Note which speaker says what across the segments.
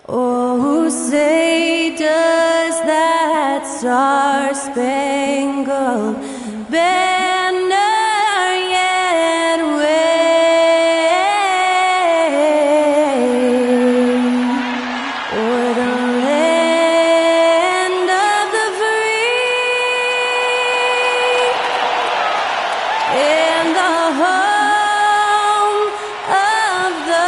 Speaker 1: Oh, say does that star-spangled banner yet wave o'er the land of the free and the home of the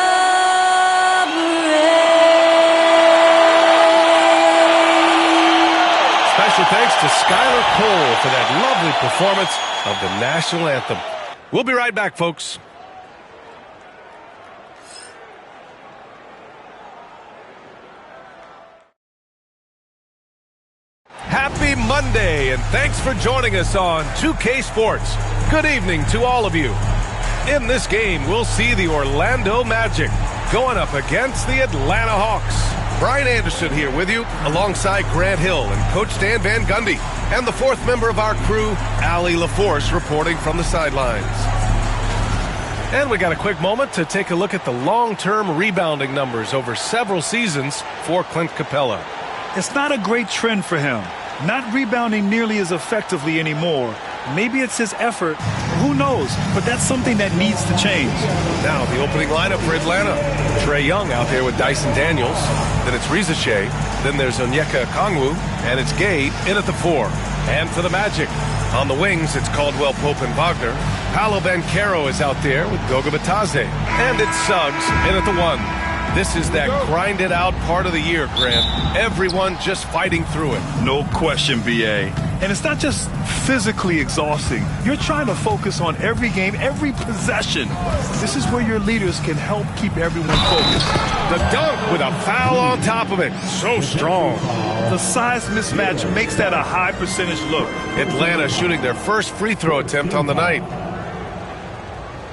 Speaker 2: Special thanks to Skylar Cole for that lovely performance of the national anthem. We'll be right back, folks. Happy Monday, and thanks for joining us on 2K Sports. Good evening to all of you. In this game, we'll see the Orlando Magic going up against the Atlanta Hawks. Brian Anderson here with you, alongside Grant Hill and Coach Dan Van Gundy, and the fourth member of our crew, Allie LaForce, reporting from the sidelines. And we got a quick moment to take a look at the long-term rebounding numbers over several seasons for Clint Capella.
Speaker 3: It's not a great trend for him. Not rebounding nearly as effectively anymore. Maybe it's his effort. Who knows? But that's something that needs to change.
Speaker 2: Now the opening lineup for Atlanta. Trae Young out there with Dyson Daniels. Then it's Reza Shea. Then there's Onyeka Okongwu. And it's Gay in at the 4. And for the Magic, on the wings, it's Caldwell Pope and Wagner. Paolo Banchero is out there with Goga Bitadze. And it's Suggs in at the 1. This is that grinded-out part of the year, Grant. Everyone just fighting through it.
Speaker 3: No question, B.A. And it's not just physically exhausting. You're trying to focus on every game, every possession. This is where your leaders can help keep everyone focused.
Speaker 2: The dunk with a foul on top of it. So strong.
Speaker 3: The size mismatch makes that a high percentage look.
Speaker 2: Atlanta shooting their first free throw attempt on the night.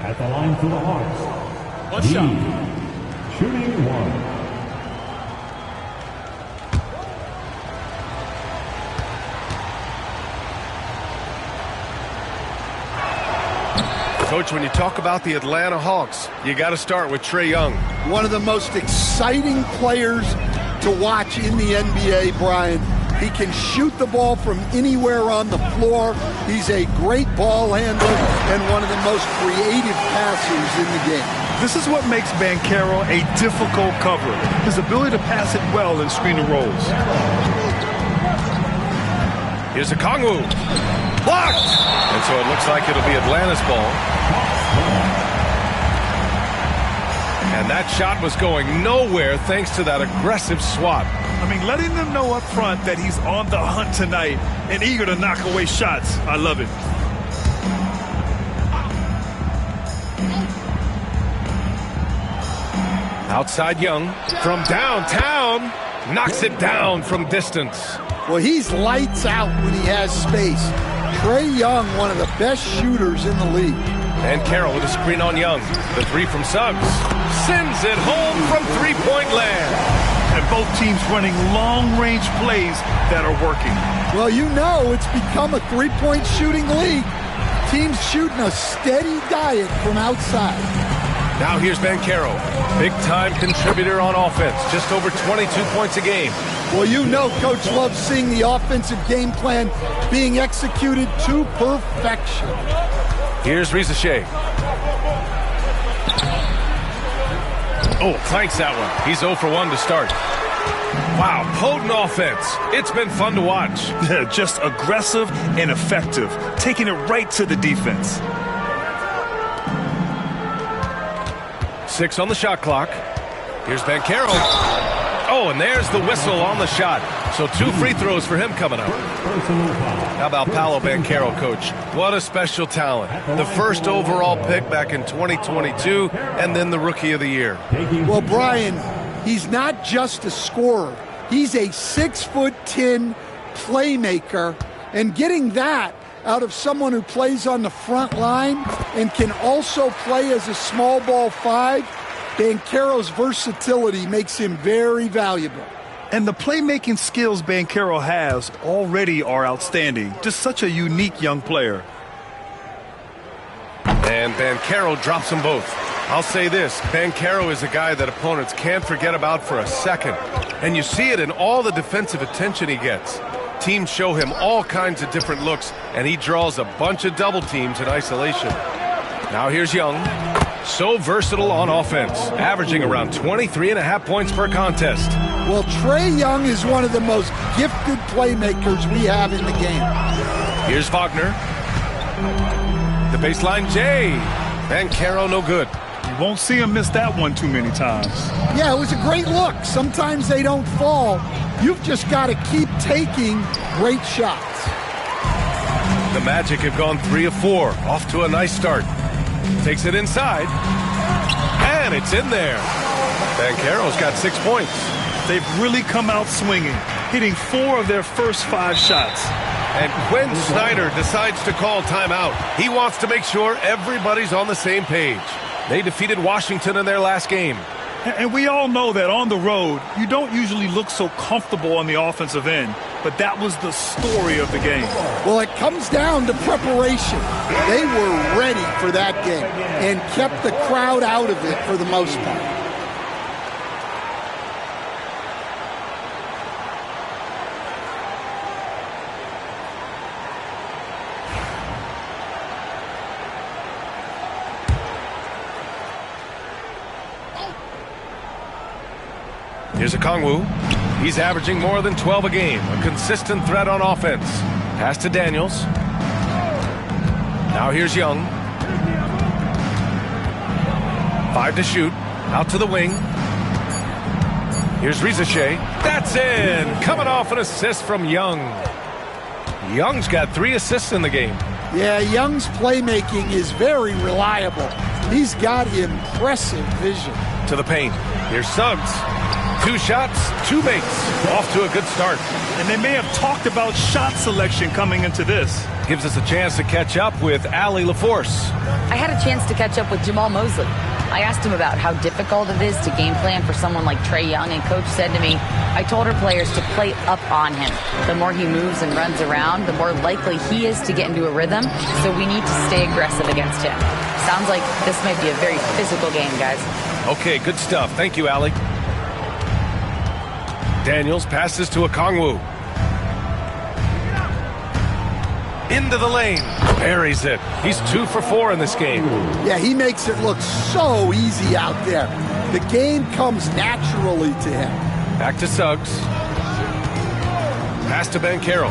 Speaker 4: At the line for the Hawks.
Speaker 3: One shot.
Speaker 4: Shooting 1.
Speaker 2: Coach, when you talk about the Atlanta Hawks, you got to start with Trae Young.
Speaker 5: One of the most exciting players to watch in the NBA, Brian. He can shoot the ball from anywhere on the floor. He's a great ball handler and one of the most creative passers in the game.
Speaker 3: This is what makes Banchero a difficult cover. His ability to pass it well and screen the rolls.
Speaker 2: Here's Okongwu. Blocked! And so it looks like it'll be Atlanta's ball. And that shot was going nowhere thanks to that aggressive swat.
Speaker 3: I mean, letting them know up front that he's on the hunt tonight and eager to knock away shots. I love it.
Speaker 2: Outside Young from downtown. Knocks it down from distance.
Speaker 5: Well, he's lights out when he has space. Trae Young, one of the best shooters in the league.
Speaker 2: And Carroll with a screen on Young. The 3 from Suggs. Sends it home from three-point land.
Speaker 3: And both teams running long-range plays that are working.
Speaker 5: Well, you know it's become a three-point shooting league. Teams shooting a steady diet from outside.
Speaker 2: Now here's Banchero. Big-time contributor on offense. Just over 22 points a game.
Speaker 5: Well, you know Coach loves seeing the offensive game plan being executed to perfection.
Speaker 2: Here's Reza Shea. Oh, clanks that one. He's 0 for 1 to start. Wow, potent offense. It's been fun to watch.
Speaker 3: Just aggressive and effective, taking it right to the defense.
Speaker 2: 6 on the shot clock. Here's Banchero. Oh, and there's the whistle on the shot. So 2 free throws for him coming up. How about Paolo Banchero, Coach? What a special talent. The first overall pick back in 2022, and then the Rookie of the Year.
Speaker 5: Well, Brian, he's not just a scorer. He's a 6'10" playmaker, and getting that out of someone who plays on the front line and can also play as a small ball 5, Banchero's versatility makes him very valuable.
Speaker 3: And the playmaking skills Banchero has already are outstanding. Just such a unique young player.
Speaker 2: And Banchero drops them both. I'll say this, Banchero is a guy that opponents can't forget about for a second. And you see it in all the defensive attention he gets. Teams show him all kinds of different looks, and he draws a bunch of double teams in isolation. Now here's Young. So versatile on offense, averaging around 23.5 points per contest.
Speaker 5: Well, Trae Young is one of the most gifted playmakers we have in the game.
Speaker 2: Here's Wagner. The baseline J. Banchero no good.
Speaker 3: You won't see him miss that one too many times.
Speaker 5: Yeah, it was a great look. Sometimes they don't fall. You've just got to keep taking great shots.
Speaker 2: The Magic have gone 3 of 4, off to a nice start. Takes it inside, and it's in there. Banchero's got 6 points.
Speaker 3: They've really come out swinging, hitting 4 of their first 5 shots.
Speaker 2: And Quinn Snyder decides to call timeout. He wants to make sure everybody's on the same page. They defeated Washington in their last game.
Speaker 3: And we all know that on the road, you don't usually look so comfortable on the offensive end. But that was the story of the game.
Speaker 5: Well, it comes down to preparation. They were ready for that game and kept the crowd out of it for the most part.
Speaker 2: Here's a Kongwu. He's averaging more than 12 a game, a consistent threat on offense. Pass to Daniels. Now here's Young. 5 to shoot. Out to the wing. Here's Rizachet. That's in. Coming off an assist from Young. Young's got 3 assists in the game.
Speaker 5: Yeah, Young's playmaking is very reliable. He's got impressive vision.
Speaker 2: To the paint. Here's Suggs. 2 shots, 2 makes. Off to a good start.
Speaker 3: And they may have talked about shot selection coming into this.
Speaker 2: Gives us a chance to catch up with Allie LaForce.
Speaker 6: I had a chance to catch up with Jamal Mosley. I asked him about how difficult it is to game plan for someone like Trae Young, and Coach said to me, I told her players to play up on him. The more he moves and runs around, the more likely he is to get into a rhythm, so we need to stay aggressive against him. Sounds like this might be a very physical game, guys.
Speaker 2: Okay, good stuff. Thank you, Allie. Daniels passes to a Kongwu. Into the lane. Buries it. He's 2 for 4 in this game.
Speaker 5: Yeah, he makes it look so easy out there. The game comes naturally to him.
Speaker 2: Back to Suggs. Pass to Banchero.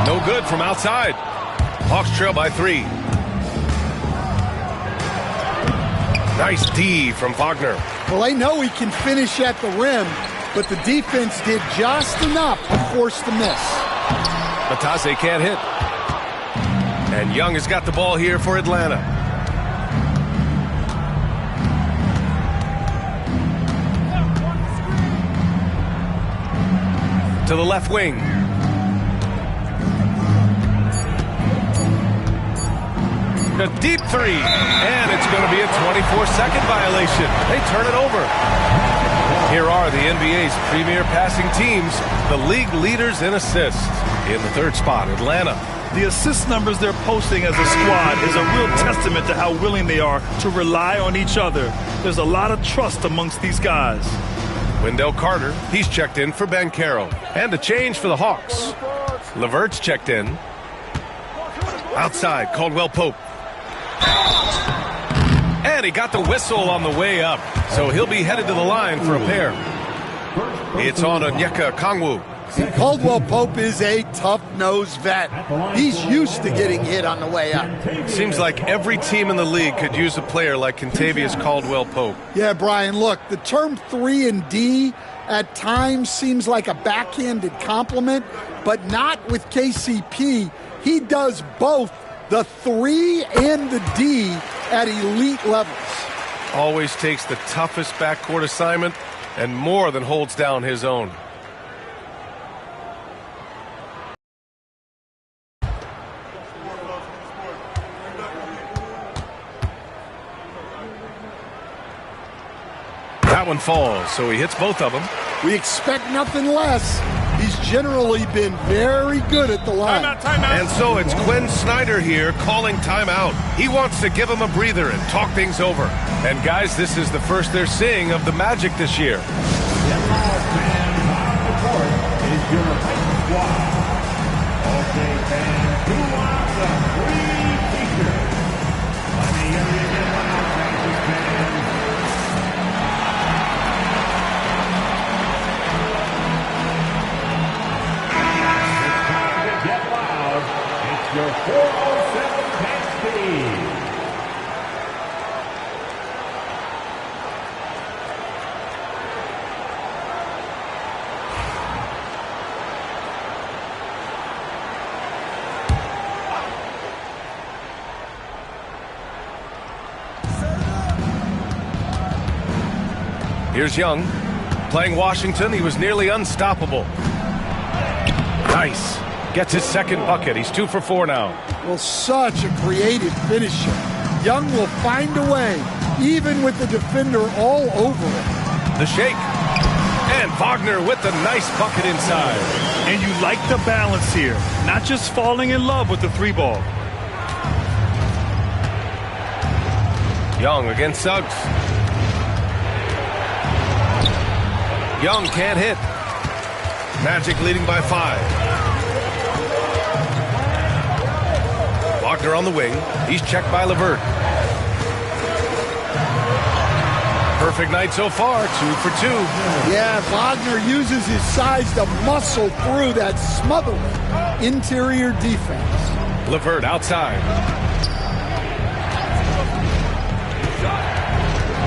Speaker 2: No good from outside. Hawks trail by 3. Nice D from Wagner.
Speaker 5: Well, they know he can finish at the rim, but the defense did just enough to force the miss.
Speaker 2: Matase can't hit. And Young has got the ball here for Atlanta. To the left wing. A deep 3. And it's going to be a 24-second violation. They turn it over. Here are the NBA's premier passing teams, the league leaders in assists. In the 3rd spot, Atlanta.
Speaker 3: The assist numbers they're posting as a squad is a real testament to how willing they are to rely on each other. There's a lot of trust amongst these guys.
Speaker 2: Wendell Carter, he's checked in for Banchero. And a change for the Hawks. Levert's checked in. Outside, Caldwell Pope. And he got the whistle on the way up. So he'll be headed to the line for a pair. It's on Onyeka Kongwu.
Speaker 5: Caldwell Pope is a tough-nosed vet. He's used to getting hit on the way up.
Speaker 2: Seems like every team in the league could use a player like Kentavious Caldwell Pope.
Speaker 5: Yeah, Brian, look, the term 3 and D at times seems like a backhanded compliment, but not with KCP. He does both the 3 and the D at elite levels.
Speaker 2: Always takes the toughest backcourt assignment and more than holds down his own. That one falls, so he hits both of them.
Speaker 5: We expect nothing less. He's generally been very good at the line.
Speaker 2: And so it's Quinn Snyder here calling timeout. He wants to give him a breather and talk things over. And guys, this is the first they're seeing of the Magic this year.
Speaker 4: Okay, fans, who wants a free t-shirt? Let me hear you get loud, Magic fans. It's time to get loud. It's your 407 text speed.
Speaker 2: Here's Young. Playing Washington, he was nearly unstoppable. Nice. Gets his second bucket. He's 2 for 4 now.
Speaker 5: Well, such a creative finisher. Young will find a way, even with the defender all over him.
Speaker 2: The shake. And Wagner with the nice bucket inside.
Speaker 3: And you like the balance here. Not just falling in love with the 3-ball.
Speaker 2: Young against Suggs. Young can't hit. Magic leading by 5. Wagner on the wing. He's checked by LeVert. Perfect night so far, 2 for 2.
Speaker 5: Yeah, Wagner uses his size to muscle through that smothering interior defense.
Speaker 2: LeVert outside.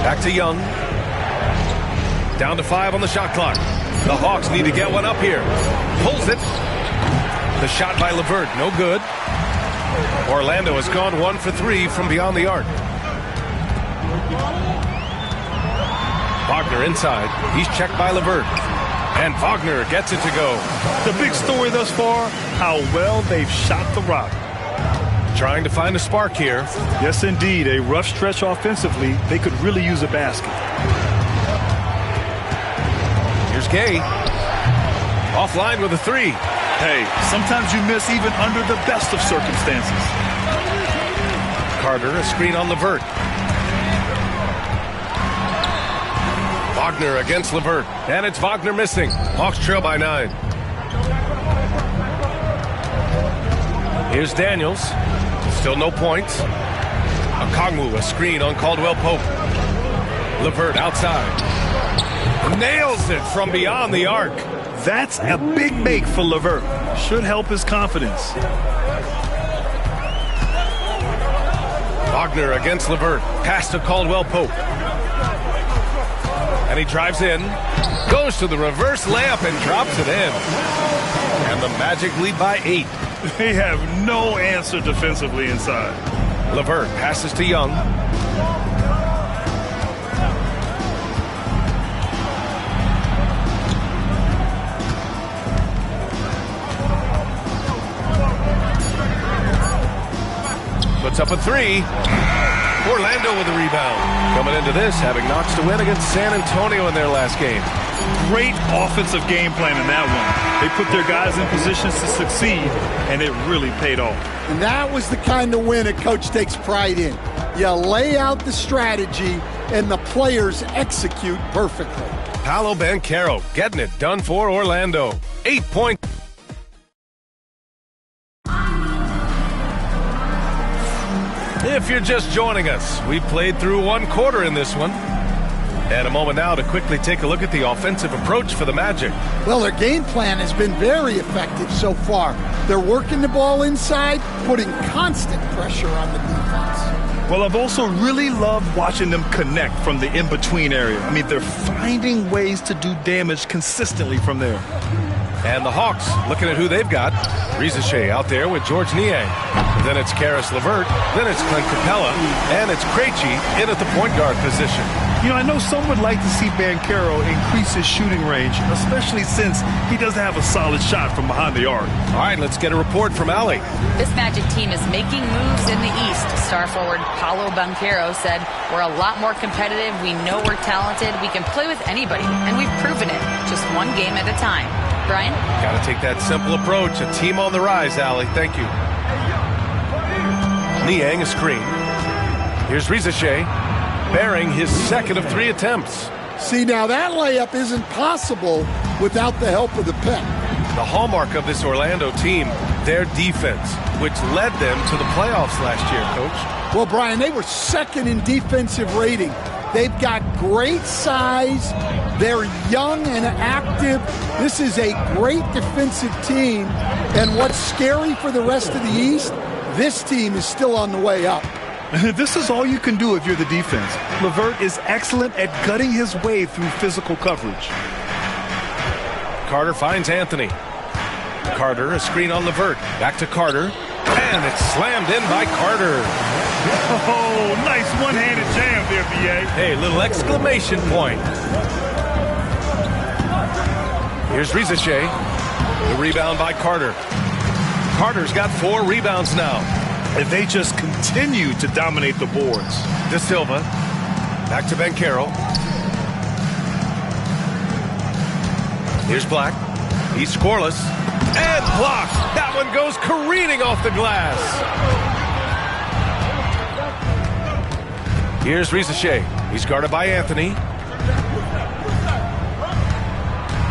Speaker 2: Back to Young. Down to 5 on the shot clock. The Hawks need to get one up here. Pulls it. The shot by LeVert, no good. Orlando has gone 1 for 3 from beyond the arc. Wagner inside. He's checked by LeVert. And Wagner gets it to go.
Speaker 3: The big story thus far, how well they've shot the rock.
Speaker 2: Trying to find a spark here.
Speaker 3: Yes, indeed. A rough stretch offensively. They could really use a basket.
Speaker 2: Here's Gay. Offline with a 3.
Speaker 3: Hey, sometimes you miss even under the best of circumstances.
Speaker 2: Carter, a screen on LeVert. Wagner against LeVert. And it's Wagner missing. Hawks trail by 9. Here's Daniels. Still no points. Okongwu, a screen on Caldwell Pope. LeVert outside. Nails it from beyond the arc.
Speaker 3: That's a big make for LeVert. Should help his confidence.
Speaker 2: Wagner against LeVert. Pass to Caldwell Pope. And he drives in. Goes to the reverse layup and drops it in. And the Magic lead by 8.
Speaker 3: They have no answer defensively inside.
Speaker 2: LeVert passes to Young. Puts up a 3. Orlando with a rebound. Coming into this, having Knox to win against San Antonio in their last game.
Speaker 3: Great offensive game plan in that one. They put their guys in positions to succeed, and it really paid off.
Speaker 5: And that was the kind of win a coach takes pride in. You lay out the strategy, and the players execute perfectly.
Speaker 2: Paolo Banchero getting it done for Orlando. 8 points. If you're just joining us, we played through 1 quarter in this one. And a moment now to quickly take a look at the offensive approach for the Magic.
Speaker 5: Well, their game plan has been very effective so far. They're working the ball inside, putting constant pressure on the defense.
Speaker 3: Well, I've also really loved watching them connect from the in-between area. I mean, they're finding ways to do damage consistently from there.
Speaker 2: And the Hawks looking at who they've got. Rizachet out there with George Niang. Then it's Karis LeVert. Then it's Clint Capella. And it's Krejci in at the point guard position.
Speaker 3: You know, I know some would like to see Banchero increase his shooting range, especially since he doesn't have a solid shot from behind the arc.
Speaker 2: All right, let's get a report from Allie.
Speaker 6: This Magic team is making moves in the East. Star forward Paolo Banchero said, "We're a lot more competitive. We know we're talented. We can play with anybody, and we've proven it, just one game at a time. Brian.
Speaker 2: Got to take that simple approach. A team on the rise, Allie. Thank you. Niang a screen. Here's Rizache, bearing his second of 3 attempts.
Speaker 5: See, now that layup isn't possible without the help of the pick.
Speaker 2: The hallmark of this Orlando team, their defense, which led them to the playoffs last year, Coach.
Speaker 5: Well, Brian, they were second in defensive rating. They've got great size. They're young and active. This is a great defensive team. And what's scary for the rest of the East, this team is still on the way up.
Speaker 3: This is all you can do if you're the defense. LeVert is excellent at gutting his way through physical coverage.
Speaker 2: Carter finds Anthony. Carter, a screen on LeVert. Back to Carter. And it's slammed in by Carter.
Speaker 3: Oh, nice one-handed jam there, B.A.
Speaker 2: Hey, little exclamation point. Here's Rizache. The rebound by Carter. Carter's got 4 rebounds now.
Speaker 3: And they just continue to dominate the boards.
Speaker 2: De Silva. Back to Banchero. Here's Black. He's scoreless. And blocked. That one goes careening off the glass. Here's Rizache. He's guarded by Anthony.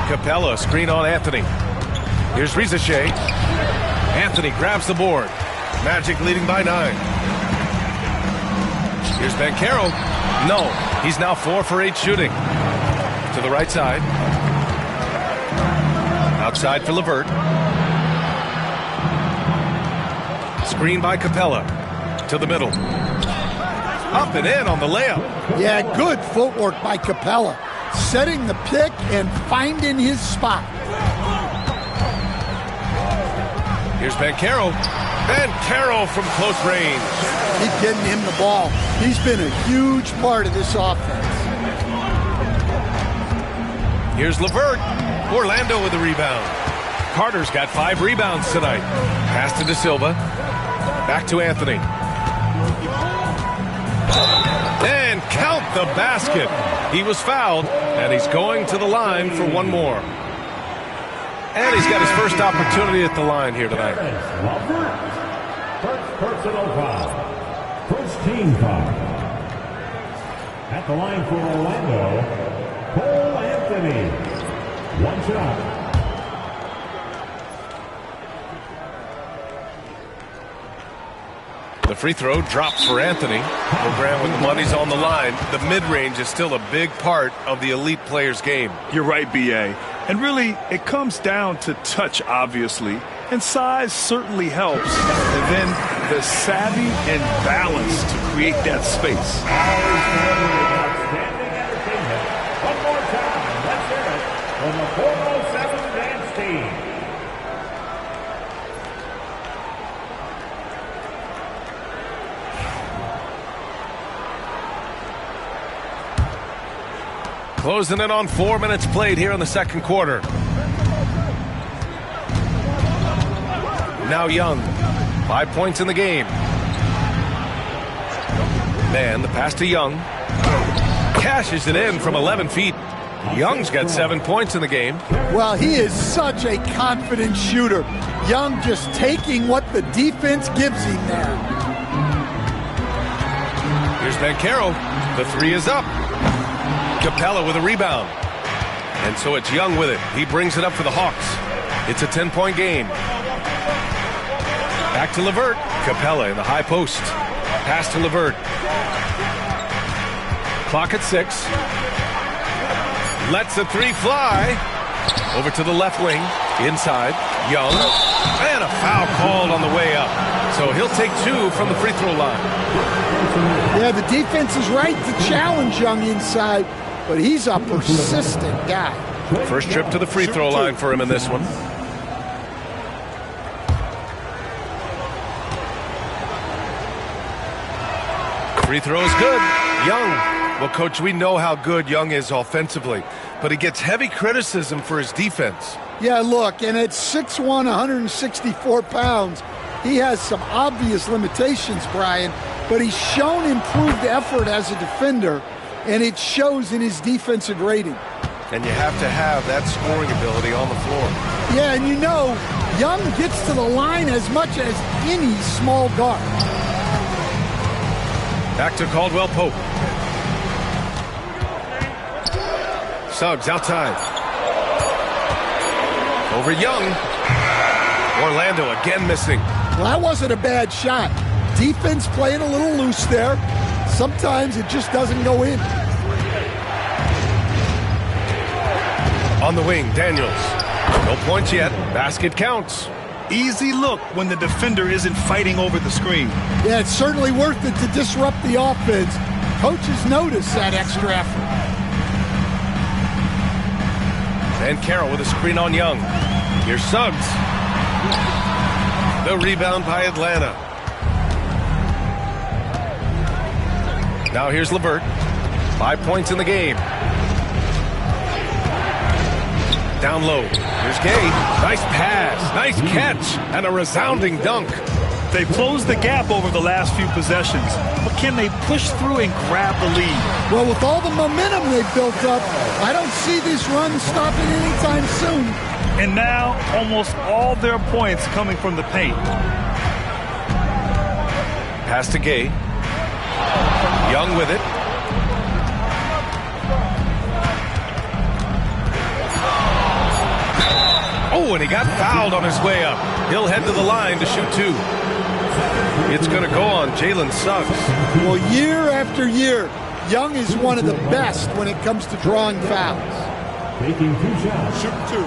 Speaker 2: Capella, screen on Anthony. Here's Rizache. Anthony grabs the board. Magic leading by 9. Here's Banchero. No, he's now 4 for 8 shooting. To the right side. Outside for LeVert. Screen by Capella. To the middle. Up and in on the layup.
Speaker 5: Yeah, good footwork by Capella. Setting the pick and finding his spot.
Speaker 2: Here's Banchero. Banchero from close range.
Speaker 5: Keep getting him the ball. He's been a huge part of this offense.
Speaker 2: Here's LeVert. Orlando with the rebound. Carter's got 5 rebounds tonight. Pass to De Silva. Back to Anthony. And count the basket. He was fouled, and he's going to the line for one more. And he's got his first opportunity at the line here tonight.
Speaker 4: First personal foul. First team foul. At the line for Orlando, Cole Anthony. One shot.
Speaker 2: The free throw drops for Anthony. Program with the money's on the line. The mid-range is still a big part of the elite player's game.
Speaker 3: You're right, B.A. And really, it comes down to touch, obviously. And size certainly helps. And then the savvy and balance to create that space.
Speaker 4: Outstanding entertainment. One more time. Let's hear it from the 407 dance team.
Speaker 2: Closing in on 4 minutes played here in the second quarter. Now Young, 5 points in the game. Man, the pass to Young. Cashes it in from 11 feet. Young's got 7 points in the game.
Speaker 5: Well, he is such a confident shooter. Young just taking what the defense gives him there.
Speaker 2: Here's Banchero. The 3 is up. Capella with a rebound. And so it's Young with it. He brings it up for the Hawks. It's a 10-point game. Back to LeVert. Capella in the high post. Pass to LeVert. Clock at 6. Lets the 3 fly. Over to the left wing. Inside. Young. And a foul called on the way up. So he'll take 2 from the free throw line.
Speaker 5: Yeah, the defense is right to challenge Young inside, but he's a persistent guy.
Speaker 2: First trip to the free throw line for him in this one. Free throw is good. Young. Well, Coach, we know how good Young is offensively, but he gets heavy criticism for his defense.
Speaker 5: Yeah, look, and at 6'1", 164 pounds, he has some obvious limitations, Brian, but he's shown improved effort as a defender, and it shows in his defensive rating.
Speaker 2: And you have to have that scoring ability on the floor.
Speaker 5: Yeah, and you know, Young gets to the line as much as any small guard.
Speaker 2: Back to Caldwell Pope. Suggs outside. Over Young. Orlando again missing.
Speaker 5: Well, that wasn't a bad shot. Defense playing a little loose there. Sometimes it just doesn't go in.
Speaker 2: On the wing, Daniels. No points yet. Basket counts.
Speaker 3: Easy look when the defender isn't fighting over the screen.
Speaker 5: Yeah, it's certainly worth it to disrupt the offense. Coaches notice that extra effort.
Speaker 2: And Carroll with a screen on Young. Here's Suggs. The rebound by Atlanta. Now here's LeVert. 5 points in the game. Down low. Here's Gay. Nice pass. Nice catch. And a resounding dunk.
Speaker 3: They've closed the gap over the last few possessions, but can they push through and grab the lead?
Speaker 5: Well, with all the momentum they've built up, I don't see this run stopping anytime soon.
Speaker 3: And now, almost all their points coming from the paint.
Speaker 2: Pass to Gay. Young with it. Oh, and he got fouled on his way up. He'll head to the line to shoot 2. It's going to go on Jalen Suggs.
Speaker 5: Well, year after year, Young is one of the best when it comes to drawing fouls.
Speaker 4: Taking 2 shots.
Speaker 5: Shoot 2.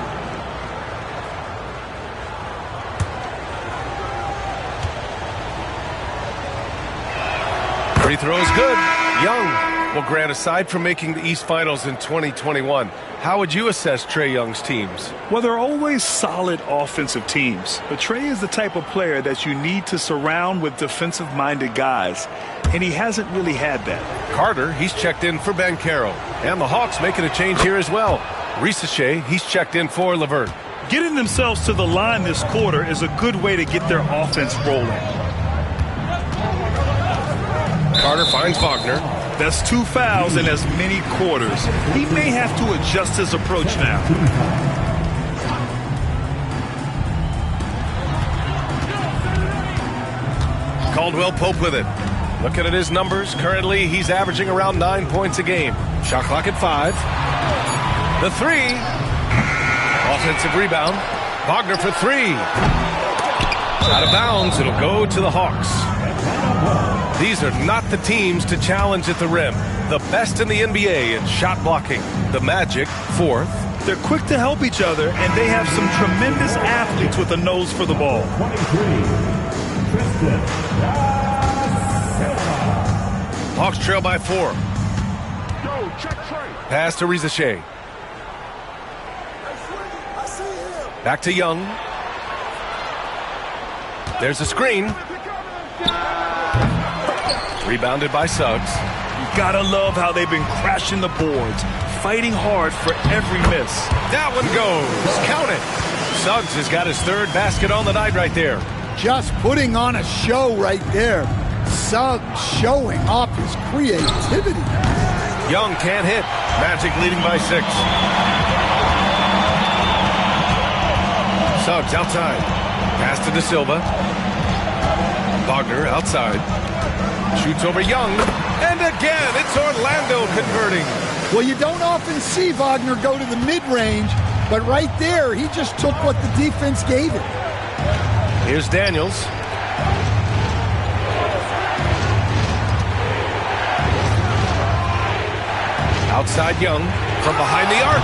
Speaker 2: Free throws good. Young. Well, Grant, aside from making the East Finals in 2021, how would you assess Trae Young's teams?
Speaker 3: Well, they're always solid offensive teams, but Trae is the type of player that you need to surround with defensive-minded guys, and he hasn't really had that.
Speaker 2: Carter, he's checked in for Banchero. And the Hawks making a change here as well. Risache, he's checked in for LeVert.
Speaker 3: Getting themselves to the line this quarter is a good way to get their offense rolling.
Speaker 2: Carter finds Wagner.
Speaker 3: That's 2 fouls in as many quarters. He may have to adjust his approach now.
Speaker 2: Caldwell Pope with it. Looking at his numbers, currently he's averaging around 9 points a game. Shot clock at 5. The 3. Offensive rebound. Wagner for 3. Out of bounds, it'll go to the Hawks. These are not the teams to challenge at the rim. The best in the NBA in shot blocking. The Magic, 4th.
Speaker 3: They're quick to help each other, and they have some tremendous athletes with a nose for the ball.
Speaker 4: 23. Tristan.
Speaker 2: Hawks trail by 4. Pass to Risache. Back to Young. There's a screen. Rebounded by Suggs.
Speaker 3: You gotta love how they've been crashing the boards, fighting hard for every miss.
Speaker 2: That one goes. Count it. Suggs has got his 3rd basket on the night right there.
Speaker 5: Just putting on a show right there. Suggs showing off his creativity.
Speaker 2: Young can't hit. Magic leading by 6. Suggs outside. Pass to De Silva. Wagner outside. Shoots over Young. And again, it's Orlando converting.
Speaker 5: Well, you don't often see Wagner go to the mid-range, but right there, he just took what the defense gave him.
Speaker 2: Here's Daniels. Outside Young from behind the arc.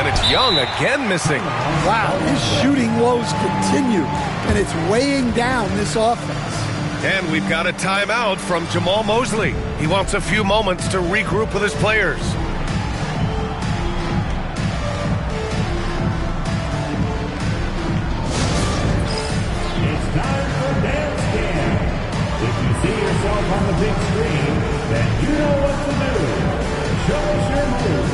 Speaker 2: And it's Young again missing.
Speaker 5: Wow, his shooting woes continue, and it's weighing down this offense.
Speaker 2: And we've got a timeout from Jamal Mosley. He wants a few moments to regroup with his players.
Speaker 4: It's time for Dance Camp. If you see yourself on the big screen, then you know what to do. Show us your moves.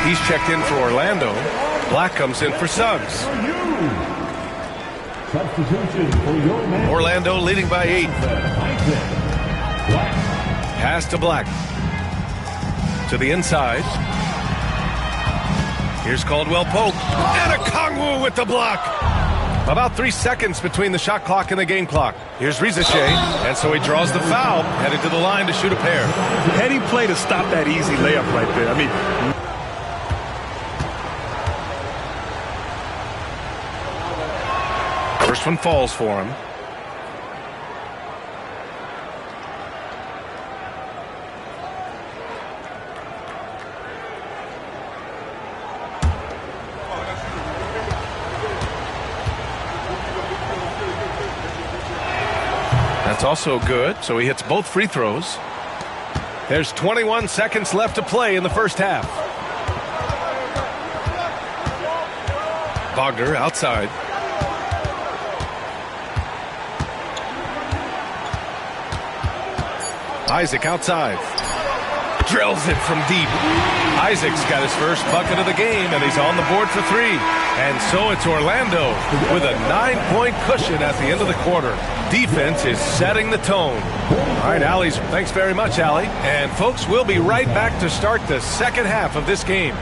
Speaker 2: He's checked in for Orlando. Black comes in for Suggs.
Speaker 4: Substitution for your man.
Speaker 2: Orlando leading by 8. Pass to Black. To the inside. Here's Caldwell Pope. And a Kongwu with the block. About 3 seconds between the shot clock and the game clock. Here's Rizichet. And so he draws the foul. Headed to the line to shoot a pair.
Speaker 3: Heady play to stop that easy layup right there. I mean,
Speaker 2: first one falls for him. That's also good, so he hits both free throws. There's 21 seconds left to play in the first half. Wagner outside. Isaac outside. Drills it from deep. Isaac's got his first bucket of the game, and he's on the board for 3. And so it's Orlando with a 9-point cushion at the end of the quarter. Defense is setting the tone. All right, Allie, thanks very much, Allie. And folks, we'll be right back to start the second half of this game.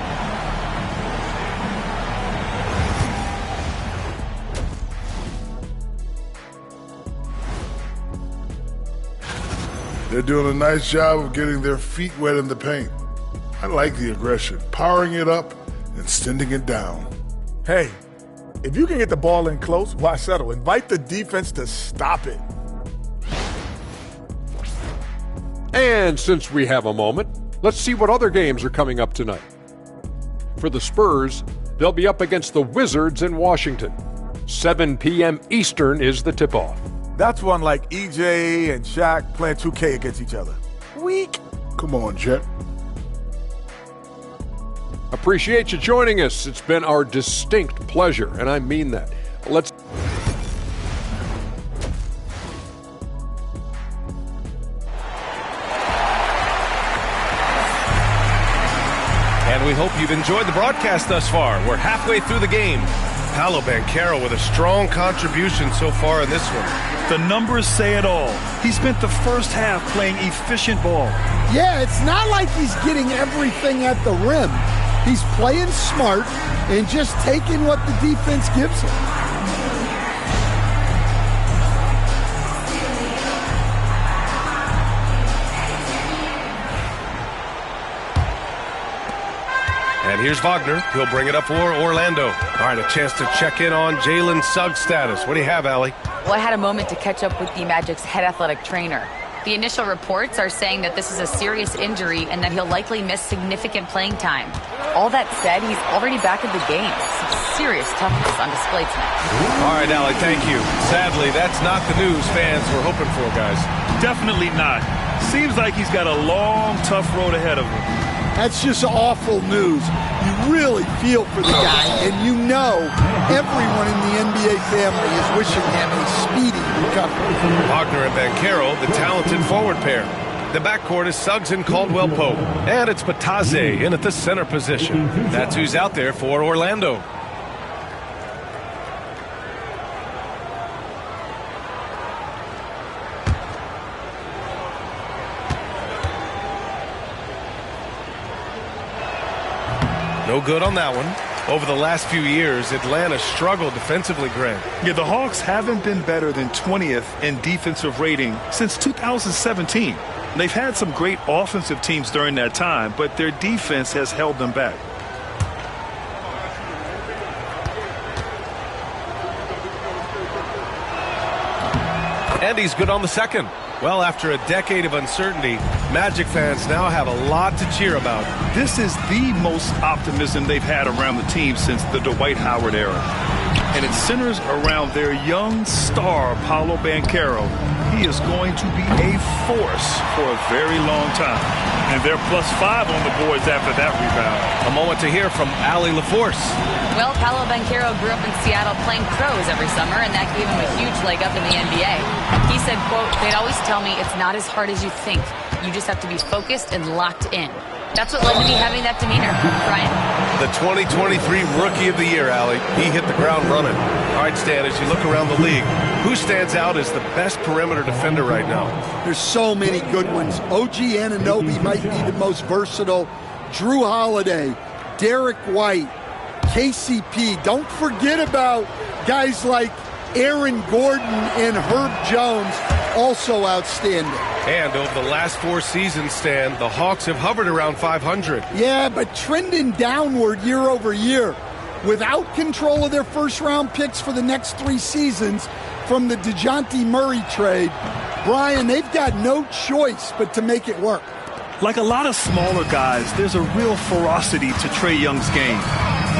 Speaker 7: They're doing a nice job of getting their feet wet in the paint. I like the aggression, powering it up and sending it down.
Speaker 8: Hey, if you can get the ball in close, why settle? Invite the defense to stop it.
Speaker 9: And since we have a moment, let's see what other games are coming up tonight. For the Spurs, they'll be up against the Wizards in Washington. 7 p.m. Eastern is the tip-off.
Speaker 8: That's one like EJ and Shaq playing 2K against each other. Weak.
Speaker 7: Come on, Jet.
Speaker 9: Appreciate you joining us. It's been our distinct pleasure, and I mean that. Let's...
Speaker 2: And we hope you've enjoyed the broadcast thus far. We're halfway through the game. Paolo Banchero with a strong contribution so far in this one.
Speaker 3: the numbers say it all. He spent the first half playing efficient ball.
Speaker 5: Yeah, it's not like he's getting everything at the rim. He's playing smart and just taking what the defense gives him.
Speaker 2: And here's Wagner. He'll bring it up for Orlando. All right, a chance to check in on Jalen Suggs' status. What do you have, Allie?
Speaker 6: Well, I had a moment to catch up with the Magic's head athletic trainer. The initial reports are saying that this is a serious injury and that he'll likely miss significant playing time. All that said, he's already back in the game. Some serious toughness on display tonight.
Speaker 2: All right, Allie, thank you. Sadly, that's not the news fans were hoping for, guys.
Speaker 3: Definitely not. Seems like he's got a long, tough road ahead of him.
Speaker 5: That's just awful news. You really feel for the guy, and you know everyone in the NBA family is wishing him a speedy recovery.
Speaker 2: Wagner and Banchero, the talented forward pair. The backcourt is Suggs and Caldwell Pope. And it's Bataze in at the center position. That's who's out there for Orlando. No good on that one. Over the last few years, Atlanta struggled defensively, Greg.
Speaker 3: Yeah, the Hawks haven't been better than 20th in defensive rating since 2017. They've had some great offensive teams during that time, but their defense has held them back.
Speaker 2: And he's good on the second. Well, after a decade of uncertainty, Magic fans now have a lot to cheer about.
Speaker 3: This is the most optimism they've had around the team since the Dwight Howard era. And it centers around their young star, Paolo Banchero. He is going to be a force for a very long time. And they're +5 on the boards after that rebound.
Speaker 2: A moment to hear from Allie LaForce.
Speaker 6: Well, Paolo Banchero grew up in Seattle playing pros every summer, and that gave him a huge leg up in the NBA. He said, quote, "They'd always tell me it's not as hard as you think. You just have to be focused and locked in." That's what led to me having that demeanor, Brian.
Speaker 2: The 2023 Rookie of the Year, Allie. He hit the ground running. All right, Stan, as you look around the league, who stands out as the best perimeter defender right now?
Speaker 5: There's so many good ones. OG Anunoby might be the most versatile. Drew Holiday, Derek White, KCP. Don't forget about guys like Aaron Gordon and Herb Jones, also outstanding.
Speaker 2: And over the last 4 seasons, Stan, the Hawks have hovered around 500.
Speaker 5: Yeah, but trending downward year over year. Without control of their first-round picks for the next 3 seasons from the DeJounte Murray trade, Brian, they've got no choice but to make it work.
Speaker 3: Like a lot of smaller guys, there's a real ferocity to Trae Young's game.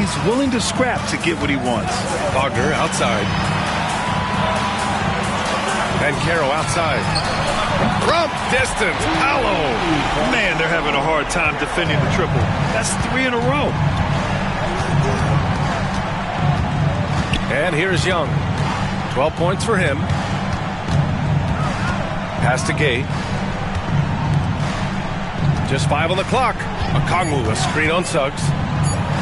Speaker 3: He's willing to scrap to get what he wants.
Speaker 2: Wagner outside. And Caro outside. From distance, Paolo.
Speaker 3: Man, they're having a hard time defending the triple. That's 3 in a row.
Speaker 2: And here's Young. 12 points for him. Pass to Gay. Just 5 on the clock. Okongwu, a screen on Suggs.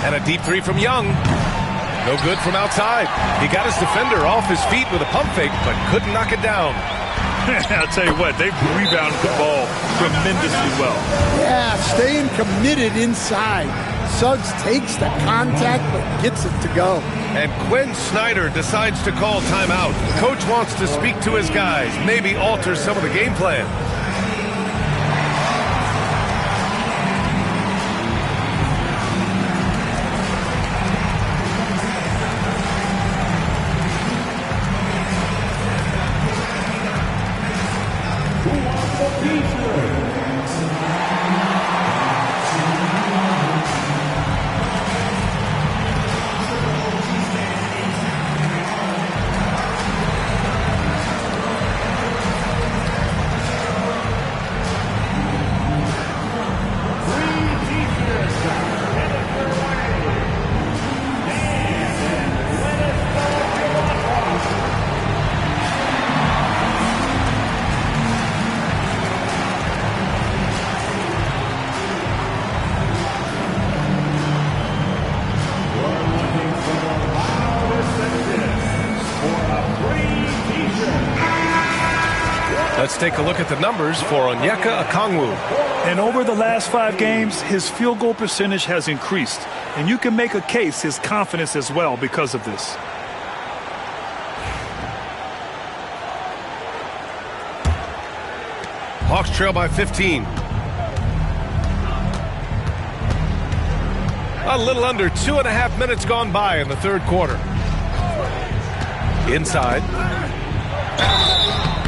Speaker 2: And a deep 3 from Young. No good from outside. He got his defender off his feet with a pump fake, but couldn't knock it down.
Speaker 3: I'll tell you what, they've rebounded the ball tremendously well.
Speaker 5: Yeah, staying committed inside. Suggs takes the contact, but gets it to go.
Speaker 2: And Quinn Snyder decides to call timeout. Coach wants to speak to his guys, maybe alter some of the game plan. Let's take a look at the numbers for Onyeka Okongwu.
Speaker 3: And over the last 5 games, his field goal percentage has increased. And you can make a case his confidence as well because of this.
Speaker 2: Hawks trail by 15. A little under 2.5 minutes gone by in the third quarter. Inside.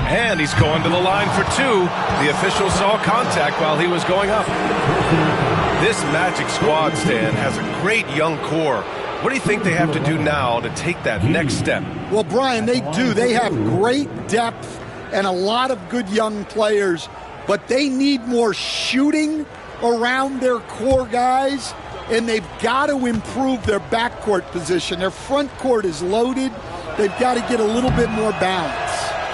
Speaker 2: And he's going to the line for 2. The official saw contact while he was going up. This Magic squad, Stan, has a great young core. What do you think they have to do now to take that next step?
Speaker 5: Well, Brian, they do. They have great depth and a lot of good young players, but they need more shooting around their core guys, and they've got to improve their backcourt position. Their front court is loaded. They've got to get a little bit more balance.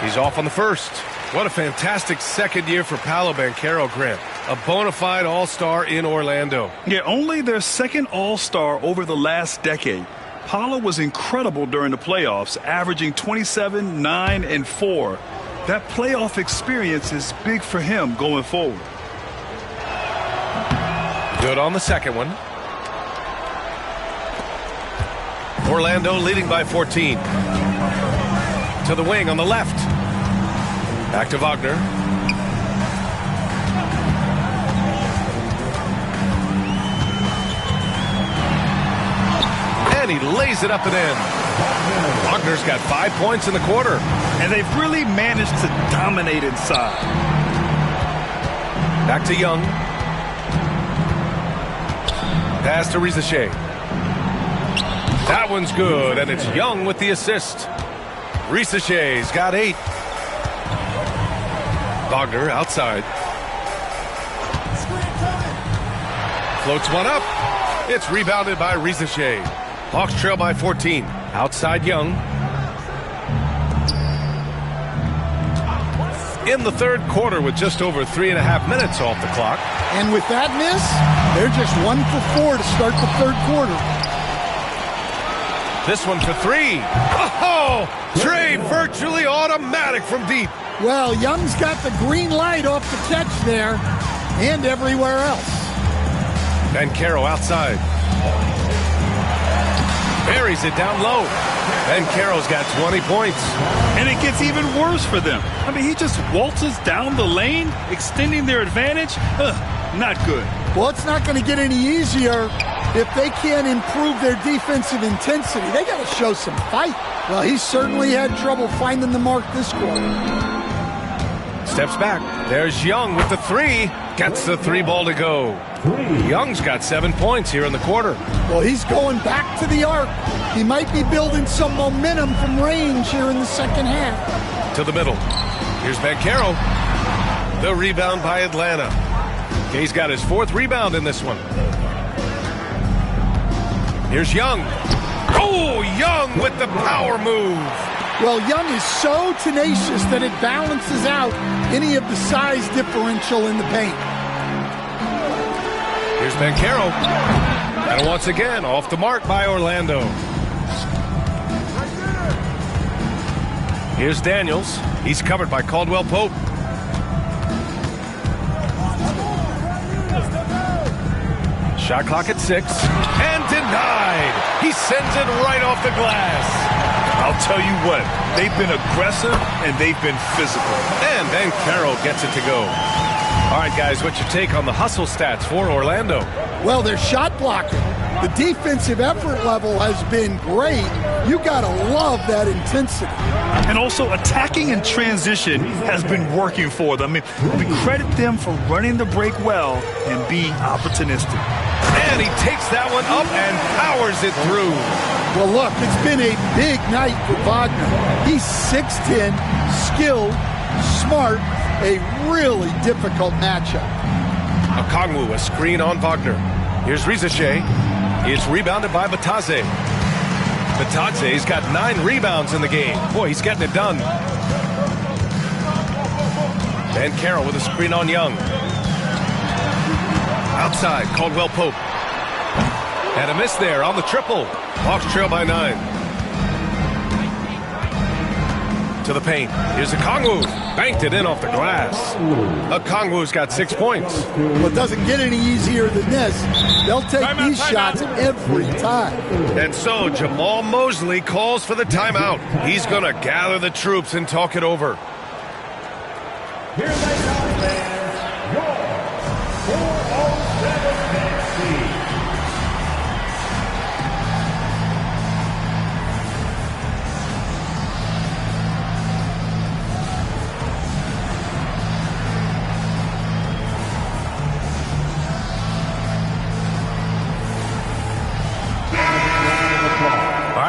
Speaker 2: He's off on the first. What a fantastic second year for Paolo Banchero, Grant. A bona fide all-star in Orlando.
Speaker 3: Yeah, only their second all-star over the last decade. Paolo was incredible during the playoffs, averaging 27, 9, and 4. That playoff experience is big for him going forward.
Speaker 2: Good on the second one. Orlando leading by 14. To the wing on the left. Back to Wagner. And he lays it up and in. Wagner's got 5 points in the quarter.
Speaker 3: And they've really managed to dominate inside.
Speaker 2: Back to Young. Pass to Rizachet. That one's good, and it's Young with the assist. Rizachet's got 8. Wagner outside. Floats one up. It's rebounded by Rizachet. Hawks trail by 14. Outside Young. In the third quarter with just over 3.5 minutes off the clock.
Speaker 5: And with that miss, they're just 1 for 4 to start the third quarter.
Speaker 2: This one for three. Oh, Trey virtually automatic from deep.
Speaker 5: Well, Young's got the green light off the catch there and everywhere else.
Speaker 2: Banchero outside. Buries it down low. Banchero's got 20 points.
Speaker 3: And it gets even worse for them. I mean, he just waltzes down the lane, extending their advantage. Not good.
Speaker 5: Well, it's not going to get any easier if they can't improve their defensive intensity. They got to show some fight. Well, he certainly had trouble finding the mark this quarter.
Speaker 2: Steps back. There's Young with the three. Gets the three ball to go. Young's got 7 points here in the quarter.
Speaker 5: Well, he's going back to the arc. He might be building some momentum from range here in the second half.
Speaker 2: To the middle. Here's Banchero. The rebound by Atlanta. He's got his 4th rebound in this one. Here's Young. Oh, Young with the power move.
Speaker 5: Well, Young is so tenacious that it balances out any of the size differential in the paint.
Speaker 2: Here's Banchero. And once again, off the mark by Orlando. Here's Daniels. He's covered by Caldwell Pope. Shot clock at 6. And denied. He sends it right off the glass.
Speaker 3: I'll tell you what, they've been aggressive and they've been physical.
Speaker 2: And Banchero gets it to go. All right, guys, what's your take on the hustle stats for Orlando?
Speaker 5: Well, they're shot blocking. The defensive effort level has been great. You got to love that intensity.
Speaker 3: And also, attacking in transition has been working for them. I mean, we credit them for running the break well and being opportunistic.
Speaker 2: And he takes that one up and powers it through.
Speaker 5: Well, look, it's been a big night for Wagner. He's 6'10", skilled, smart, a really difficult matchup.
Speaker 2: Okongwu, a screen on Wagner. Here's Rizache. It's rebounded by Batadze. Batadze's got 9 rebounds in the game. Boy, he's getting it done. Banchero with a screen on Young. Outside, Caldwell Pope. And a miss there on the triple. Hawks trail by 9. To the paint. Here's Okongwu. Banked it in off the glass. Okongwu's got 6 points.
Speaker 5: Well, it doesn't get any easier than this. They'll take these shots every time.
Speaker 2: And so Jamal Mosley calls for the timeout. He's going to gather the troops and talk it over.
Speaker 4: Here they come, fans. Your 407 Nancy.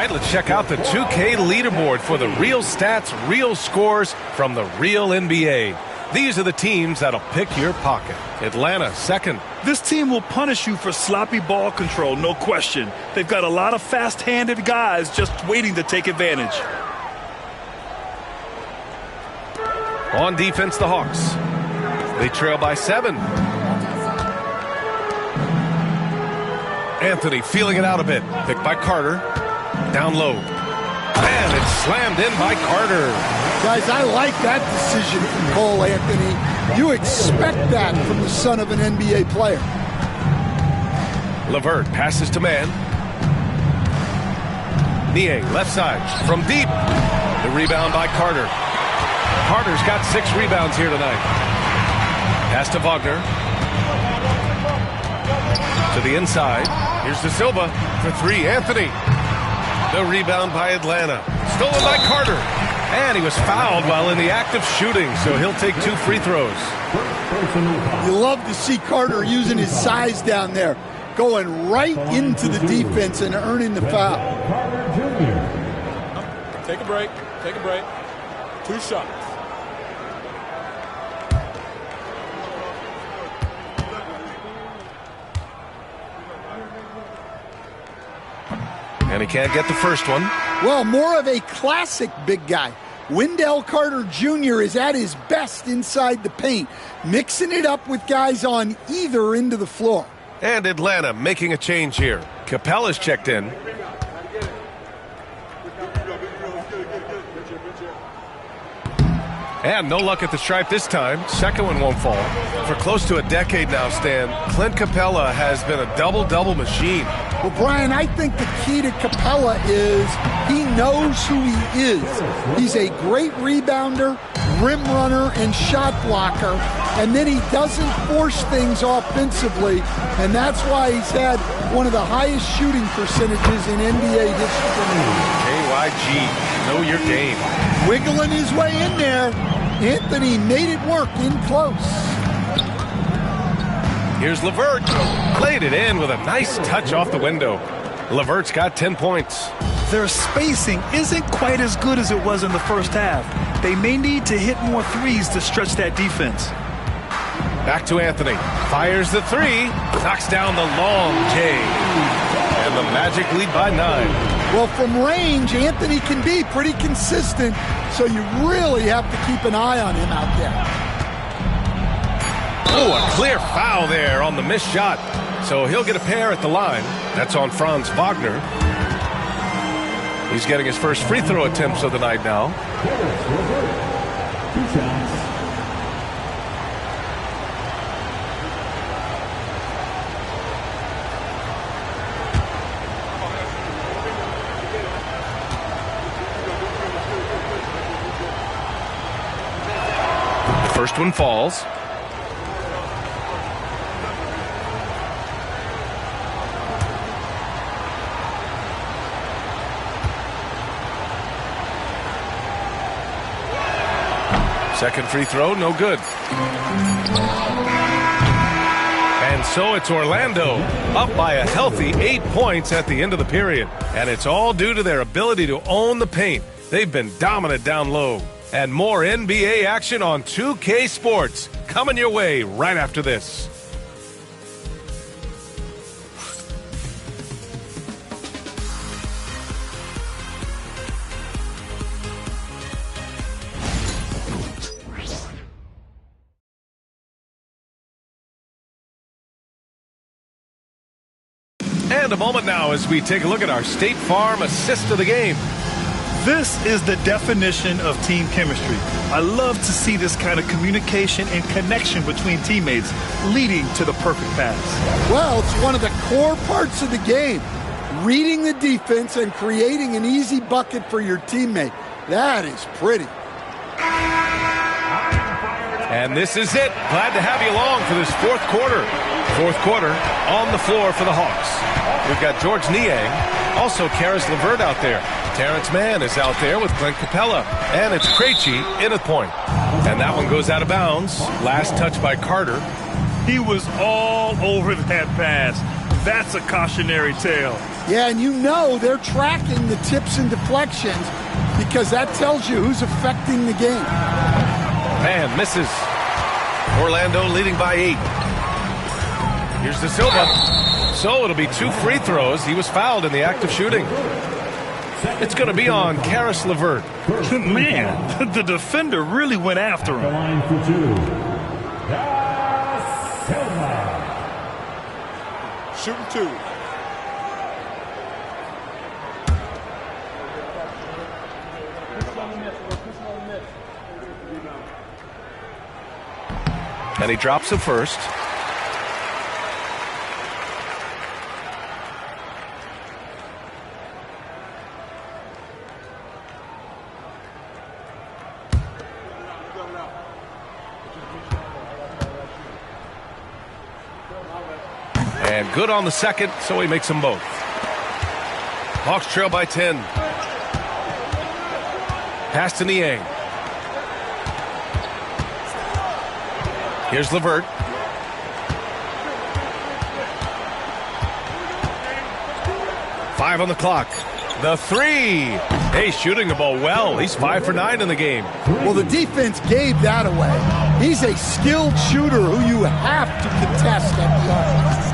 Speaker 2: Let's check out the 2K leaderboard for the real stats, real scores from the real NBA. These are the teams that'll pick your pocket. Atlanta, second.
Speaker 3: This team will punish you for sloppy ball control, no question. They've got a lot of fast-handed guys just waiting to take advantage.
Speaker 2: On defense, the Hawks. They trail by 7. Anthony feeling it out a bit. Picked by Carter. Down low. And it's slammed in by Carter.
Speaker 5: Guys, I like that decision from Cole Anthony. You expect that from the son of an NBA player.
Speaker 2: LeVert passes to man. Nie, left side, from deep. The rebound by Carter. Carter's got 6 rebounds here tonight. Pass to Wagner. To the inside. Here's De Silva for 3. Anthony. The rebound by Atlanta. Stolen by Carter. And he was fouled while in the act of shooting, so he'll take 2 free throws.
Speaker 5: You love to see Carter using his size down there, going right into the defense and earning the foul.
Speaker 8: Take a break. Take a break. 2 shots.
Speaker 2: And he can't get the first one.
Speaker 5: Well, more of a classic big guy. Wendell Carter Jr. is at his best inside the paint, mixing it up with guys on either end of the floor.
Speaker 2: And Atlanta making a change here. Capella's checked in. And no luck at the stripe this time. Second one won't fall. For close to a decade now, Stan, Clint Capella has been a double-double machine.
Speaker 5: Well, Brian, I think the key to Capella is he knows who he is. He's a great rebounder, rim runner, and shot blocker, and then he doesn't force things offensively, and that's why he's had one of the highest shooting percentages in NBA history.
Speaker 2: KYG, know your game.
Speaker 5: Wiggling his way in there. Anthony made it work in close.
Speaker 2: Here's LeVert. Played it in with a nice touch off the window. LeVert's got 10 points.
Speaker 3: Their spacing isn't quite as good as it was in the first half. They may need to hit more threes to stretch that defense.
Speaker 2: Back to Anthony. Fires the three. Knocks down the long J. And the Magic lead by 9.
Speaker 5: Well, from range, Anthony can be pretty consistent, so you really have to keep an eye on him out there.
Speaker 2: Oh, a clear foul there on the missed shot. So he'll get a pair at the line. That's on Franz Wagner. He's getting his first free throw attempts of the night now.
Speaker 4: 2 shots.
Speaker 2: First one falls. Second free throw, no good. And so it's Orlando, up by a healthy 8 points at the end of the period. And it's all due to their ability to own the paint. They've been dominant down low. And more NBA action on 2K Sports coming your way right after this. And a moment now as we take a look at our State Farm assist of the game.
Speaker 3: This is the definition of team chemistry. I love to see this kind of communication and connection between teammates leading to the perfect pass.
Speaker 5: Well, it's one of the core parts of the game. Reading the defense and creating an easy bucket for your teammate. That is pretty.
Speaker 2: And this is it. Glad to have you along for this fourth quarter. Fourth quarter on the floor for the Hawks. We've got George Niang, also Karis LeVert out there. Terrence Mann is out there with Clint Capella. And it's Krejci in at point. And that one goes out of bounds. Last touch by Carter.
Speaker 3: He was all over that pass. That's a cautionary tale.
Speaker 5: Yeah, and you know they're tracking the tips and deflections because that tells you who's affecting the game.
Speaker 2: Man, misses. Orlando leading by 8. Here's De Silva. So it'll be 2 free throws. He was fouled in the act of shooting. It's going to be on Karis LeVert.
Speaker 3: Man, the defender really went after him.
Speaker 4: The line for 2.
Speaker 8: Shooting 2.
Speaker 2: And he drops the first. And good on the second, so he makes them both. Hawks trail by 10. Pass to Niang. Here's LeVert. Five on the clock. The three. Hey, shooting the ball well. He's 5 for 9 in the game.
Speaker 5: Well, the defense gave that away. He's a skilled shooter who you have to contest at the arc.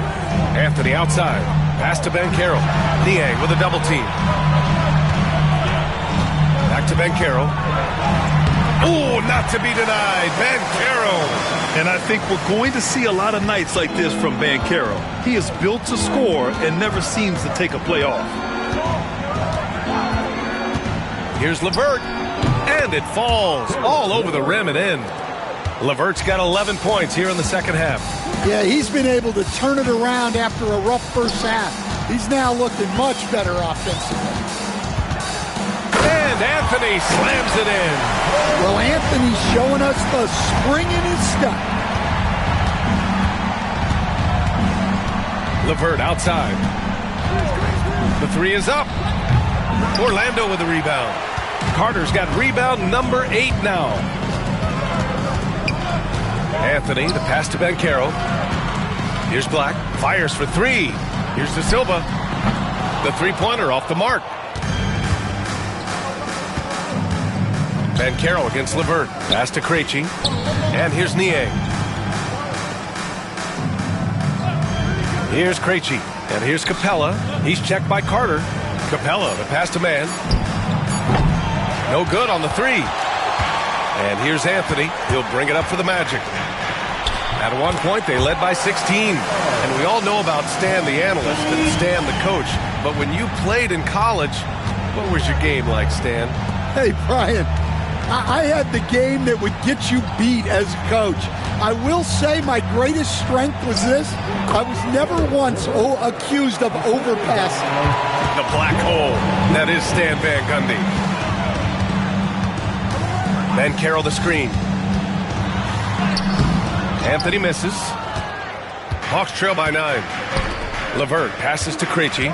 Speaker 2: Anthony outside. Pass to Banchero. Niang with a double team. Back to Banchero. Oh, not to be denied. Banchero.
Speaker 3: And I think we're going to see a lot of nights like this from Banchero. He is built to score and never seems to take a play off.
Speaker 2: Here's LeVert. And it falls all over the rim and in. LeVert's got 11 points here in the second half.
Speaker 5: Yeah, he's been able to turn it around after a rough first half. He's now looking much better offensively.
Speaker 2: And Anthony slams it in.
Speaker 5: Well, Anthony's showing us the spring in his step.
Speaker 2: LeVert outside. The three is up. Orlando with the rebound. Carter's got rebound number 8 now. Anthony, the pass to Banchero. Here's Black. Fires for 3. Here's De Silva. The three-pointer off the mark. Banchero against LeVert. Pass to Krejci. And here's Niang. Here's Krejci. And here's Capella. He's checked by Carter. Capella, the pass to Mann. No good on the 3. And here's Anthony. He'll bring it up for the Magic. At one point, they led by 16. And we all know about Stan the analyst and Stan the coach. But when you played in college, what was your game like, Stan?
Speaker 5: Hey, Brian, I had the game that would get you beat as a coach. I will say my greatest strength was this. I was never once accused of overpassing.
Speaker 2: The black hole. That is Stan Van Gundy. Banchero the screen. Anthony misses. Hawks trail by 9. LeVert passes to Krejci.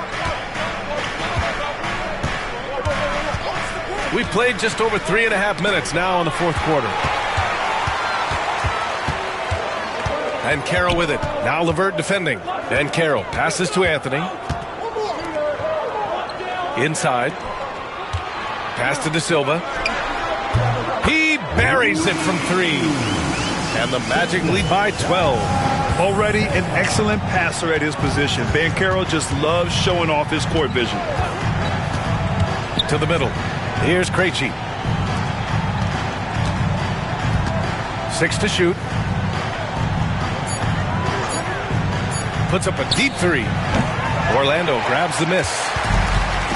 Speaker 2: We've played just over 3.5 minutes now in the fourth quarter. Banchero with it. Now LeVert defending. Banchero passes to Anthony. Inside. Pass to De Silva. He buries it from 3. And the Magic lead by 12.
Speaker 3: Already an excellent passer at his position. Banchero just loves showing off his court vision.
Speaker 2: To the middle. Here's Krejci. 6 to shoot. Puts up a deep 3. Orlando grabs the miss.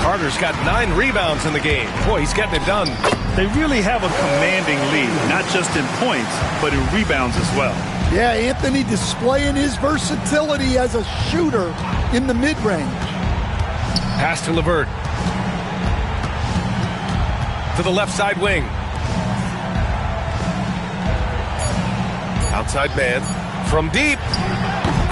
Speaker 2: Carter's got 9 rebounds in the game. Boy, he's getting it done.
Speaker 3: They really have a commanding lead, not just in points, but in rebounds as well.
Speaker 5: Yeah, Anthony displaying his versatility as a shooter in the mid-range.
Speaker 2: Pass to LeVert. To the left side wing. Outside man. From deep.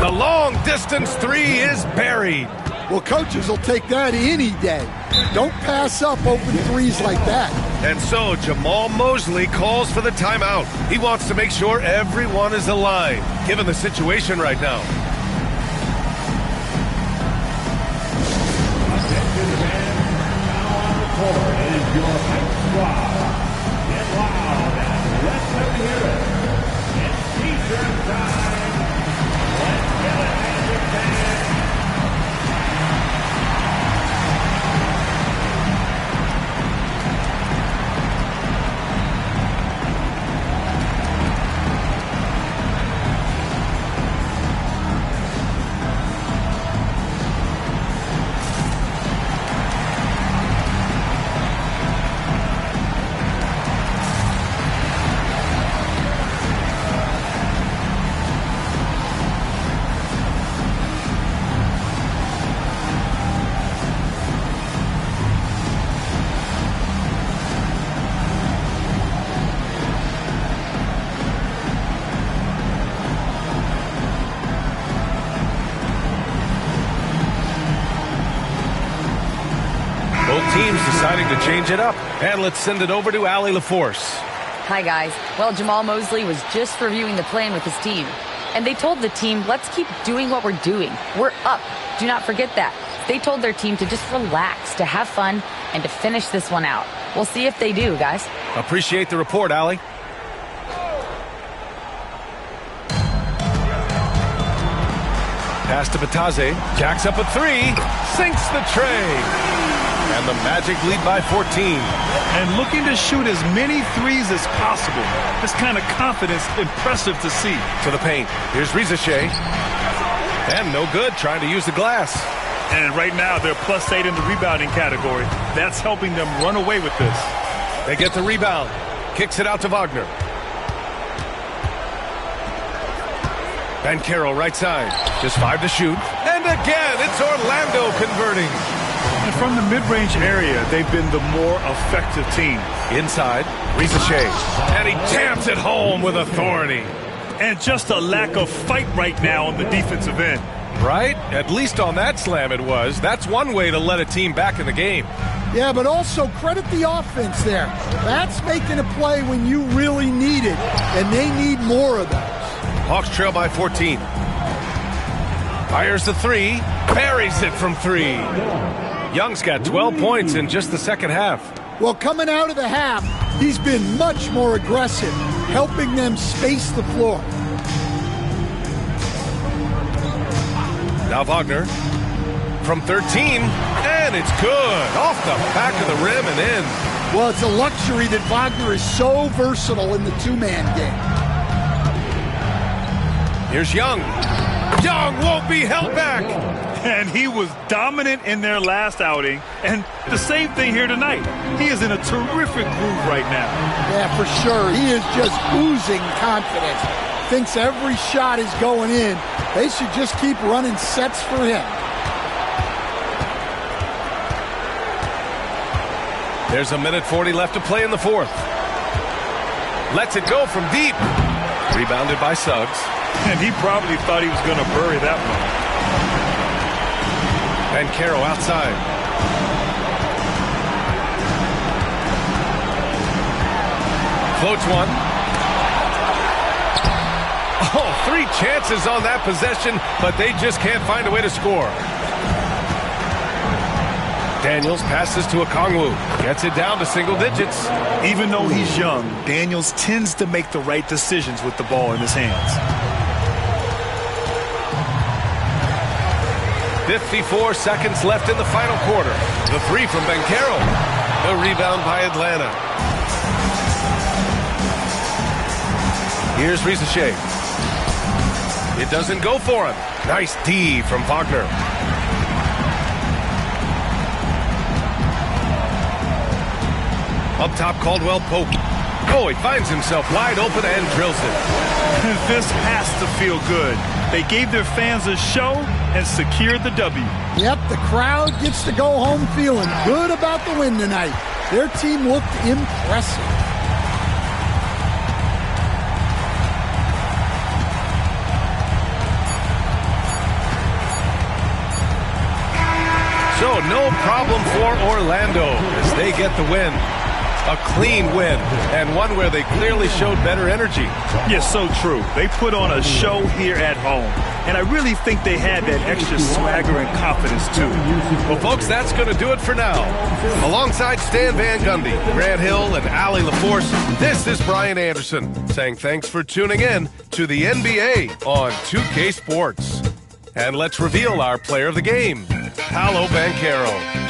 Speaker 2: The long distance 3 is buried.
Speaker 5: Well, coaches will take that any day. Don't pass up open threes like that.
Speaker 2: And so Jamal Mosley calls for the timeout. He wants to make sure everyone is aligned, given the situation right now.
Speaker 4: Attention fans, now on the court is your hype squad. Get loud and let them hear it. It's t-shirt time. Let's get it, Magic fans.
Speaker 2: Teams deciding to change it up. And let's send it over to Allie LaForce.
Speaker 6: Hi, guys. Well, Jamal Mosley was just reviewing the plan with his team. And they told the team, let's keep doing what we're doing. We're up. Do not forget that. They told their team to just relax, to have fun, and to finish this one out. We'll see if they do, guys.
Speaker 2: Appreciate the report, Allie. Pass to Batase. Jacks up a 3. Sinks the tray. And the Magic lead by 14.
Speaker 3: And looking to shoot as many threes as possible. This kind of confidence, impressive to see.
Speaker 2: To the paint. Here's Rizachet. And no good, trying to use the glass.
Speaker 3: And right now, they're +8 in the rebounding category. That's helping them run away with this.
Speaker 2: They get the rebound. Kicks it out to Wagner. Banchero right side. Just 5 to shoot. And again, it's Orlando converting.
Speaker 3: And from the mid-range area, they've been the more effective team.
Speaker 2: Inside, Rizachet. And he jams it home with authority.
Speaker 3: And just a lack of fight right now on the defensive end.
Speaker 2: Right? At least on that slam it was. That's one way to let a team back in the game.
Speaker 5: Yeah, but also credit the offense there. That's making a play when you really need it, and they need more of those.
Speaker 2: Hawks trail by 14. Fires the 3. Buries it from 3. Young's got 12 points in just the second half.
Speaker 5: Well, coming out of the half, he's been much more aggressive, helping them space the floor.
Speaker 2: Now Wagner from 13, and it's good. Off the back of the rim and in.
Speaker 5: Well, it's a luxury that Wagner is so versatile in the two-man game.
Speaker 2: Here's Young. Young won't be held back.
Speaker 3: And he was dominant in their last outing. And the same thing here tonight. He is in a terrific groove right now.
Speaker 5: Yeah, for sure. He is just oozing confidence. Thinks every shot is going in. They should just keep running sets for him.
Speaker 2: There's a minute 40 left to play in the fourth. Lets it go from deep. Rebounded by Suggs.
Speaker 3: And he probably thought he was going to bury that one.
Speaker 2: Banchero outside. Floats one. Oh, 3 chances on that possession, but they just can't find a way to score. Daniels passes to Okongwu. Gets it down to single digits.
Speaker 3: Even though he's young, Daniels tends to make the right decisions with the ball in his hands.
Speaker 2: 54 seconds left in the final quarter. The 3 from Banchero. The rebound by Atlanta. Here's Rizachet. It doesn't go for him. Nice D from Wagner. Up top, Caldwell Pope. Oh, he finds himself wide open and drills it.
Speaker 3: This has to feel good. They gave their fans a show and secured the W.
Speaker 5: Yep, the crowd gets to go home feeling good about the win tonight. Their team looked impressive.
Speaker 2: So no problem for Orlando as they get the win. A clean win, and one where they clearly showed better energy.
Speaker 3: Yes, so true. They put on a show here at home, and I really think they had that extra swagger and confidence, too.
Speaker 2: Well, folks, that's going to do it for now. Alongside Stan Van Gundy, Grant Hill, and Allie LaForce, this is Brian Anderson saying thanks for tuning in to the NBA on 2K Sports. And let's reveal our player of the game, Paolo Banchero.